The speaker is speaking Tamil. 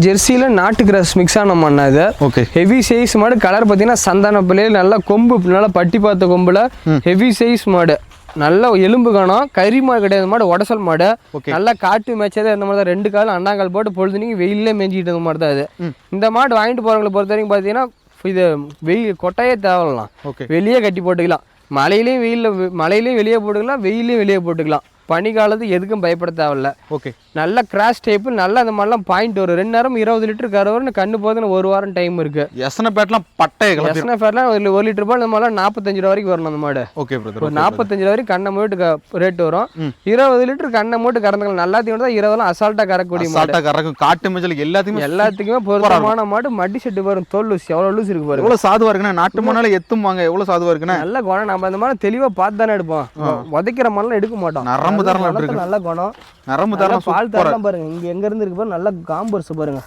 ஜெர்சியில நாட்டு கிராஸ் மிக்ஸ் ஆன மண்ணா இது. ஓகே. ஹெவி சைஸ் மாடு. கலர் பார்த்தீங்கன்னா சந்தான பிள்ளையில் நல்லா கொம்பு நல்லா பட்டி பார்த்த கொம்புல ஹெவி சைஸ் மாடு. நல்ல எலும்பு காணும். கறி மாடு கிடையாது மாடு, உடசல் மாடு. நல்லா காட்டு மேய்ச்சதே இந்த மாதிரி தான். 2 கால் அண்ணாங்கால் போட்டு பொழுதுனிக்கு வெயிலே மேய்ஞ்சிட்டு இருந்த மாதிரி தான் இது. இந்த மாடு வாங்கிட்டு போறவங்களை பொறுத்த வரைக்கும் பார்த்தீங்கன்னா இது வெயில் கொட்டையே தேவைலாம். வெளியே கட்டி போட்டுக்கலாம். மழையிலையும் மழையிலையும் வெளியே போட்டுக்கலாம், வெயிலையும் வெளியே போட்டுக்கலாம். பனி காலத்து எதுக்கும் பயப்பட தேவையில்ல. ஓகே. நல்ல கிராஸ் டைப்பு. நல்லா அந்த மாதிரிலாம் பாயிண்ட் வரும். 2 நேரம் 20 லிட்டர் கறவரும் கண்ணு போதுன்னு 1 வாரம் டைம் இருக்கு. எத்தனை பேட்லாம் பட்டை எத்தனை பேர்லாம் 1 லிட்டர் பால் இந்த மாதிரிலாம் 45 ரூபா வரைக்கும் வரணும் அந்த மாடு. Okay brother. 45 ரூபா வரைக்கும் கண்ணை மூட்டு ரேட் வரும். 20 லிட்டர் கண்ணை மூட்டு கறந்துக்கலாம். நல்லாத்தையும் தான் 20 அசால்ட்டா கறக்கூடிய மாடு. கறக்கும் காட்டு மேய்ச்சல் எல்லாத்துக்குமே பொருத்தமான மாடு. மடி செட்டு வரும். தோல் லூஸ் எவ்வளவு லூஸ் இருக்கு பாருங்க. எவ்வளவு சாதுவா இருக்குன்னா நாட்டு மண்ணால எத்துமாங்க. எவ்வளவு சாதுவா இருக்குன்னா நல்ல குணம். நம்ம அந்த மாதிரி தெளிவா பார்த்து தானே எடுப்போம். உதைக்கிற மாதிரிலாம் எடுக்க மாட்டோம். நரம்பு தரலாம் இருக்கு. நல்ல குணம். நரம்பு தரலாம் பால் தரலாம் பாருங்க. இங்க எங்க இருந்து இருக்கு பாருங்க. நல்ல காம்பர்ஸ் பாருங்க.